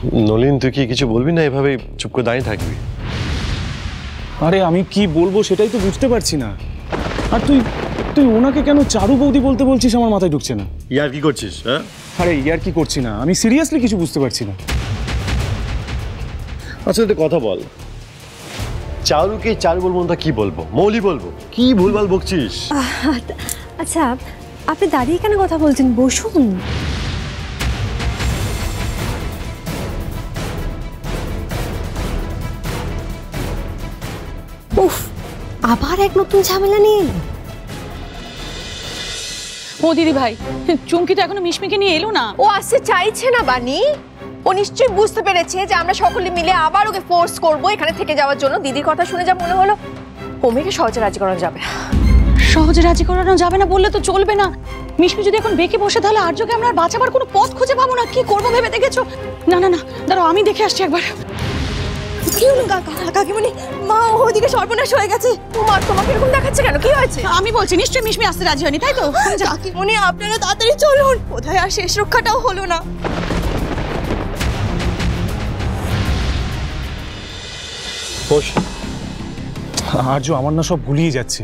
নলিন, তুই কি কিছু বলবি না? এভাবে চুপ করে দাঁড়িয়ে থাকবি? আরে আমি কি বলবো সেটাই তো বুঝতে পারছি না। আর তুই তুই ওনাকে কেন চারু বৌদি বলতে বলছিস? আমার মাথায় ঢুকছে না। ইয়ার কি করছিস? হ্যাঁ, আরে ইয়ার কি করছি না, আমি সিরিয়াসলি কিছু বুঝতে পারছি না। আচ্ছা একটা কথা বল, চারুকে চারু বলবো না কি বলবো? মৌলি বলবো? কি ভুলভাল বকছিস? আচ্ছা, আপনি দাঁড়িয়ে কেন কথা বলছেন? বসুন। উফ, আবার এক নতুন ঝামেলা নিয়ে এলো। ও দিদি ভাই, চুমকি তো এখনো মিশমিকে নিয়ে এলো না। ও আসতে চাইছে না বানি। ও নিশ্চয়ই বুঝতে পেরেছে যে আমরা সকলে মিলে আবার ওকে ফোর্স করব এখানে থেকে যাওয়ার জন্য। দিদির কথা শুনে যা মনে হলো, ও মেয়েকে সহজে রাজি করানো যাবে না। সহজে রাজি করানো যাবে না বললে তো চলবে না। মিশমি যদি এখন বেঁকে বসে, তাহলে আর্যকে আমরা আর বাঁচাবার কোনো পথ খুঁজে পাবো না। কি করবো ভেবে দেখেছো? না না না, দাঁড়াও, আমি দেখে আসছি একবার। কি হলো কাকিমণি? মা ওদিকে সর্বনাশ হয়ে গেছে। মা তোমাকে এরকম দেখাচ্ছে কেন? কি হয়েছে? আমি বলছি নিশ্চয়ই মিশমি আসতে রাজি হয়নি, তাই তো? কাকিমণি, আপনারা তাড়াতাড়ি চলুন, কোথায় আর শেষ রক্ষাটাও হলো না। আর্য, আমার না সব গুলিয়ে যাচ্ছে।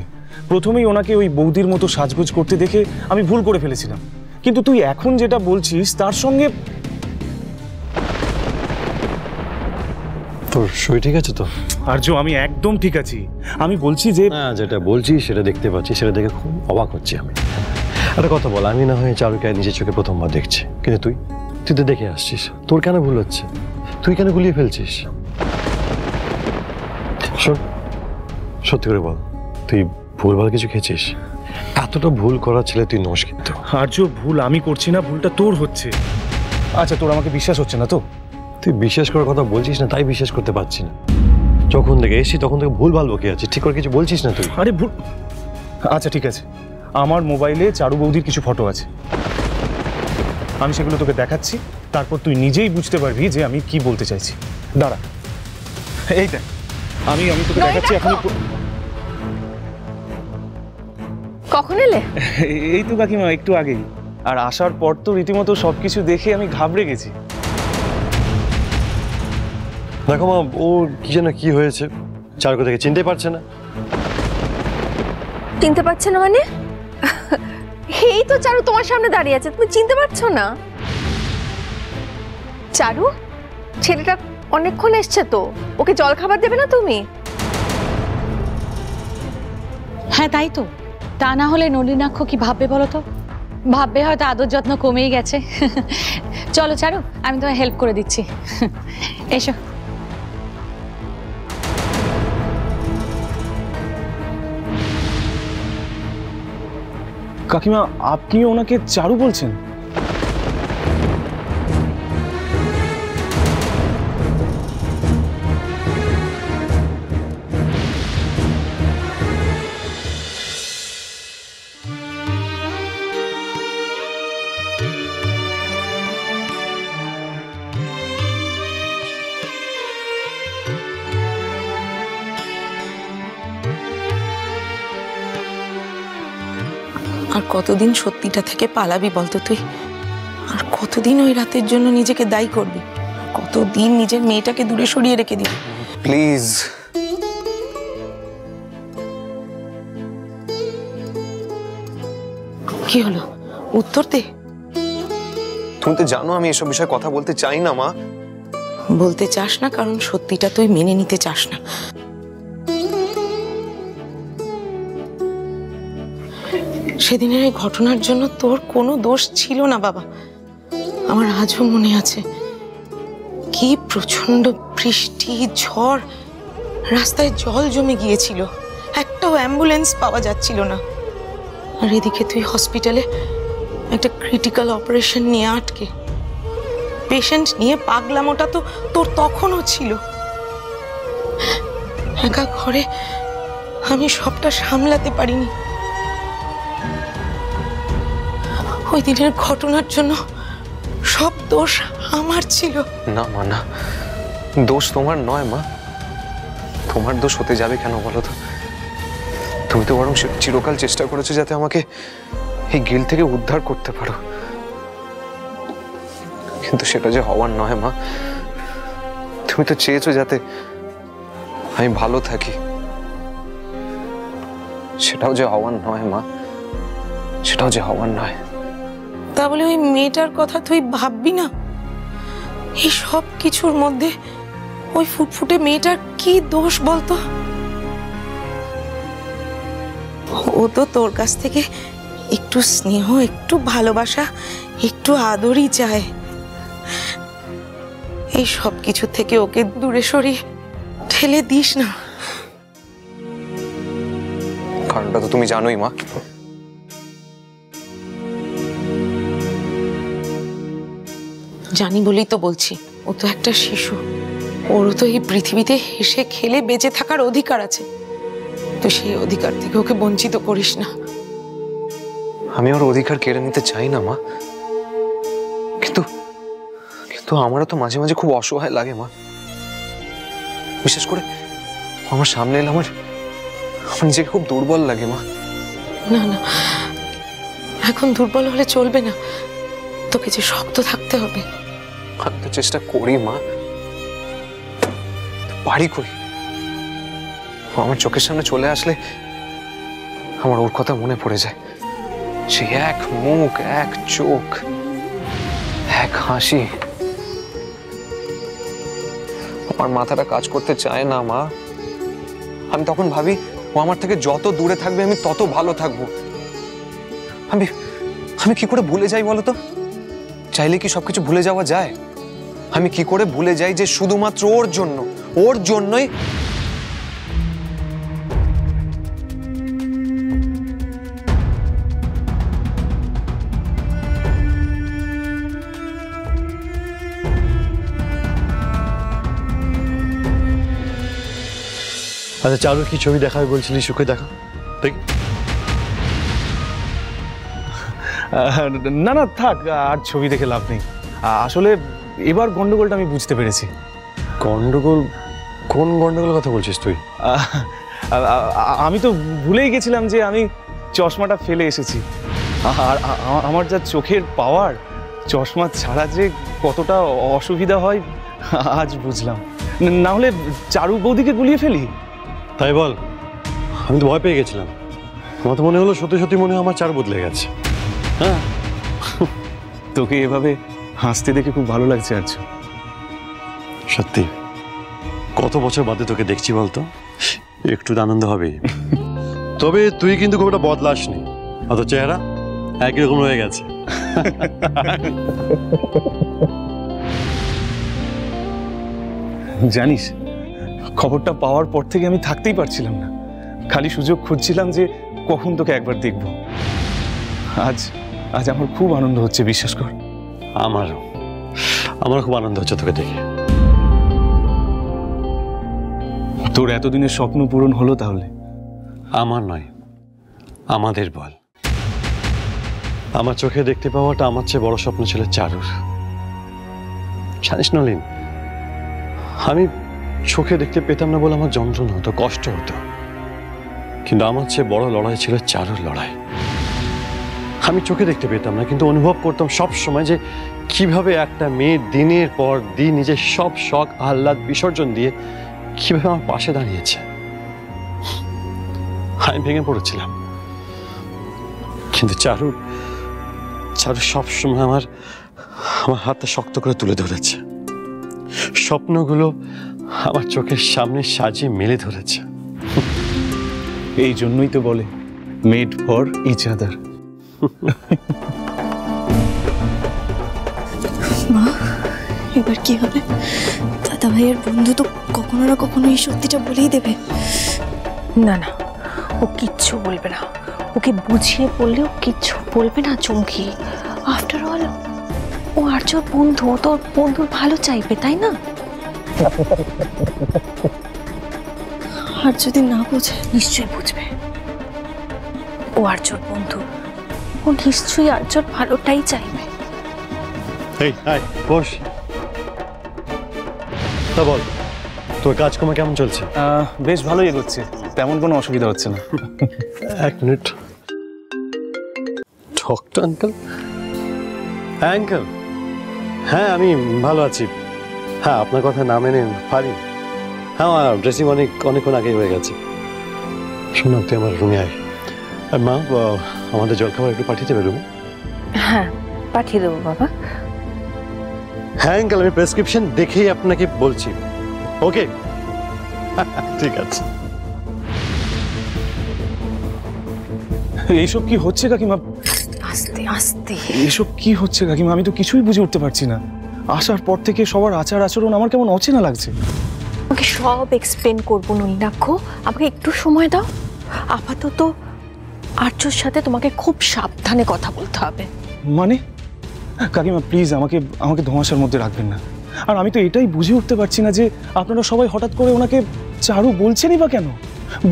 প্রথমেই ওনাকে ওই বৌদির মতো সাজগোজ করতে দেখে আমি ভুল করে ফেলেছিলাম, কিন্তু তুই এখন যেটা বলছিস তার সঙ্গে। তোর শরীর ঠিক আছে তো? আর্য, আমি একদম ঠিক আছি। আমি বলছি যে হ্যাঁ, যেটা বলছি সেটা দেখতে পাচ্ছি, সেটা দেখে খুব অবাক হচ্ছি আমি। একটা কথা বল, আমি না হয় চারুকে নিজের চোখে প্রথমবার দেখছি, কিন্তু তুই তুই তো দেখে আসছিস। তোর কেন ভুল হচ্ছে? তুই কেন গুলিয়ে ফেলছিস? শোন, সত্যি করে বল, তুই ভুলভাল কিছু খেয়েছিস? এতটা ভুল করার ছেলে তুই নস কিন্তু। আর্য, ভুল আমি করছি না, ভুলটা তোর হচ্ছে। আচ্ছা, তোর আমাকে বিশ্বাস হচ্ছে না তো? তুই বিশ্বাস করার কথা বলছিস না, তাই বিশ্বাস করতে পারছি না। যখন থেকে এসছি তখন থেকে ভুলভাল বকে আছিস, ঠিক করে কিছু বলছিস না তুই। আরে ভুল। আচ্ছা ঠিক আছে, আমার মোবাইলে চারু বৌদির কিছু ফটো আছে, আমি সেগুলো তোকে দেখাচ্ছি, তারপর তুই নিজেই বুঝতে পারবি যে আমি কি বলতে চাইছি। দাঁড়া, এই দেখ, আমি তোকে দেখাচ্ছি এখন। কখন এলে? এই তো কাকিমা, একটু আগেই। আর আসার পর তো রীতিমতো সবকিছু দেখে আমি ঘাবড়ে গেছি। দেখো মা, ও কি যেন কি হয়েছে, চারুকে থেকে চিনতে পারছে না। চিনতে পারছে না মানে? এই তো চারু তোমার সামনে দাঁড়িয়ে আছে, তুমি চিনতে পারছো না? চারু, ছেলেটা অনেকক্ষণ এসছে তো, ওকে জল খাবার দেবে না তুমি? হ্যাঁ তাই তো, তা না হলে নলিনাক্ষ কি ভাববে বলো তো? ভাববে হয়তো আদর যত্ন কমেই গেছে। চলো চারু, আমি তোমায় হেল্প করে দিচ্ছি। এসো। কাকিমা, আপনি ওনাকে চারু বলছেন? আর কতদিন সত্যিটা থেকে পালাবি বলতো তুই? আর কতদিন ওই রাতের জন্য নিজেকে দায়ী করবি? কতদিন নিজের মেয়েটাকে দূরে সরিয়ে রেখে দিবি? প্লিজ, কি হলো? উত্তর দে। তুমি তো জানো আমি এসব বিষয়ে কথা বলতে চাই না মা। বলতে চাস না কারণ সত্যিটা তুই মেনে নিতে চাস না। সেদিনের এই ঘটনার জন্য তোর কোনো দোষ ছিল না বাবা। আমার আজও মনে আছে, কি প্রচন্ড বৃষ্টি, ঝড়, রাস্তায় জল জমে গিয়েছিল, একটাও অ্যাম্বুলেন্স পাওয়া যাচ্ছিল না। আর এদিকে তুই হসপিটালে একটা ক্রিটিক্যাল অপারেশন নিয়ে আটকে। পেশেন্ট নিয়ে পাগলামোটা তো তোর তখনও ছিল। একা ঘরে আমি সবটা সামলাতে পারিনি। ওই দিনের ঘটনার জন্য সব দোষ আমার ছিল। না মা, না, দোষ তোমার নয় মা। তোমার দোষ হতে যাবে কেন বলো তো? তুমি তো বরং চিরকাল চেষ্টা করেছো যাতে আমাকে এই গিল থেকে উদ্ধার করতে পারো, কিন্তু সেটা যে হওয়ার নয় মা। তুমি তো চেয়েছো যাতে আমি ভালো থাকি, সেটাও যে হওয়ার নয় মা, সেটাও যে হওয়ার নয়। তা বলে ওই মেয়েটার কথা তুই ভাববি না? এই সব কিছুর মধ্যে ওই ফুটফুটে মেয়েটার কি দোষ বলতো? ও তো তোর কাছ থেকে একটু স্নেহ, একটু ভালোবাসা, একটু আদরই চায়। এই সব কিছু থেকে ওকে দূরে সরিয়ে ঠেলে দিস না। কারণটা তো তুমি জানোই মা। জানি বলেই তো বলছি, ও তো একটা শিশু, ওরও তো এই পৃথিবীতে হেসে খেলে বেঁচে থাকার অধিকার আছে। তুই সেই অধিকার থেকে ওকে বঞ্চিত করিস না। আমি ওর অধিকার কেড়ে নিতে চাই না মা, কিন্তু কিন্তু আমারও তো মাঝে মাঝে খুব অসহায় লাগে মা। বিশেষ করে আমার সামনে এলে আমার নিজেকে খুব দুর্বল লাগে মা। না না, এখন দুর্বল হলে চলবে না, তোকে যে শক্ত থাকতে হবে। আমি তো চেষ্টা করি মা, পারি করি। আমার চোখের সামনে চলে আসলে আমার ওর কথা মনে পড়ে যায়। সে এক মুখ, এক চোখ, এক হাসি। আমার মাথাটা কাজ করতে চায় না মা। আমি তখন ভাবি ও আমার থেকে যত দূরে থাকবে আমি তত ভালো থাকবো। আমি আমি কি করে ভুলে যাই বলো তো? চাইলে কি সবকিছু ভুলে যাওয়া যায়? আমি কি করে ভুলে যাই যে শুধুমাত্র ওর জন্য, ওর জন্যই আচ্ছা চারুর কি ছবি দেখাবে বলছিলি, সুখে দেখা দেখি। না না থাক, আর ছবি দেখে লাভ নেই। আসলে এবার গন্ডগোলটা আমি বুঝতে পেরেছি। গন্ডগোল? কোন গন্ডগোলের কথা বলছিস তুই? আমি তো ভুলেই গেছিলাম যে আমি চশমাটা ফেলে এসেছি। আর আমার যা চোখের পাওয়ার, চশমা ছাড়া যে কতটা অসুবিধা হয় আজ বুঝলাম। না হলে চারু বৌদিকে গুলিয়ে ফেলি। তাই বল? আমি তো ভয় পেয়ে গেছিলাম। আমার তো মনে হলো সত্যি সত্যি মনে হয় আমার চার বদলে গেছে। হ্যাঁ, তোকে এভাবে হাসতে দেখে খুব ভালো লাগছে। আচ্ছা সত্যি কত বছর বাদে তোকে দেখছি বলতো, একটু আনন্দ হবে। তবে তুই কিন্তু খুব একটা বদলাসনি, অত চেহারা একই রকম হয়ে গেছে। জানিস, খবরটা পাওয়ার পর থেকে আমি থাকতেই পারছিলাম না, খালি সুযোগ খুঁজছিলাম যে কখন তোকে একবার দেখব। আজ আজ আমার খুব আনন্দ হচ্ছে, বিশ্বাস কর। আমারও খুব আনন্দ হচ্ছে তোকে দেখে। তোর এতদিনের স্বপ্ন পূরণ হলো তাহলে? আমার নয়, আমাদের বল। আমার চোখে দেখতে পাওয়াটা আমার চেয়ে বড় স্বপ্ন ছিল চারুর। জানিস নলিন, আমি চোখে দেখতে পেতাম না বলে আমার যন্ত্রণা হতো, কষ্ট হতো, কিন্তু আমার চেয়ে বড় লড়াই ছিল চারুর লড়াই। আমি চোখে দেখতে পেতাম না, কিন্তু অনুভব করতাম সব সময় যে কিভাবে একটা মেয়ে দিনের পর দিন নিজের সব শখ আহ্লাদ বিসর্জন দিয়ে কিভাবে আমার পাশে দাঁড়িয়েছে। আমি ভেঙে পড়েছিলাম, কিন্তু চারু সব সময় আমার হাতটা শক্ত করে তুলে ধরেছে। স্বপ্নগুলো আমার চোখের সামনে সাজিয়ে মেলে ধরেছে। এই জন্যই তো বলে মেড ফর ইচ আদার। মা, এবার কি হবে? দাদা ভাইয়ের বন্ধু তো কখনো না কখনো এই সত্যিটা বলেই দেবে। না না, ও কিচ্ছু বলবে না। ওকে বুঝিয়ে বললেও কিচ্ছু বলবে না চমকি। আফটার অল ও আর্যর বন্ধু, ও তোর বন্ধুর ভালো চাইবে, তাই না? আর যদি না বোঝে? নিশ্চয়ই বুঝবে। ও আর্যর বন্ধু, ও নিশ্চয়ই আর্যর ভালোটাই চাইবে। এই আয় বস। তা বল, তোর কাজকর্ম কেমন চলছে? বেশ ভালোই এগোচ্ছে, তেমন কোনো অসুবিধা হচ্ছে না। এক মিনিট। Doctor uncle? আঙ্কেল, হ্যাঁ আমি ভালো আছি। হ্যাঁ, আপনার কথা না মেনে পারি। হ্যাঁ, ড্রেসিং অনেকক্ষণ আগেই হয়ে গেছে। শোনো, তুই আমার রুমে আয়। আর মা, আমাদের জলখাবার একটু পাঠিয়ে দেবে রুমে? হ্যাঁ, পাঠিয়ে দেবো বাবা। হ্যাঁ আঙ্কেল, আমি প্রেসক্রিপশন দেখেই আপনাকে বলছি। ওকে, ঠিক আছে। এইসব কি হচ্ছে কাকিমা? আস্তে আস্তে। এইসব কি হচ্ছে কাকিমা? আমি তো কিছুই বুঝে উঠতে পারছি না। আসার পর থেকে সবার আচার আচরণ আমার কেমন অচেনা লাগছে। আমাকে সব এক্সপ্লেন করবো নলিনাক্ষ, আমাকে একটু সময় দাও। আপাতত আর্যর সাথে তোমাকে খুব সাবধানে কথা বলতে হবে। মানে কাকিমা প্লিজ আমাকে ধোঁয়াশার মধ্যে রাখবেন না। আর আমি তো এটাই বুঝে উঠতে পারছি না যে আপনারা সবাই হঠাৎ করে ওনাকে চারু বলছেনই বা কেন?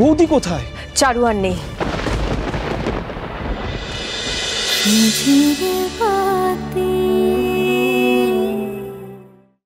বৌদি কোথায়? চারু আর নেই। বাতে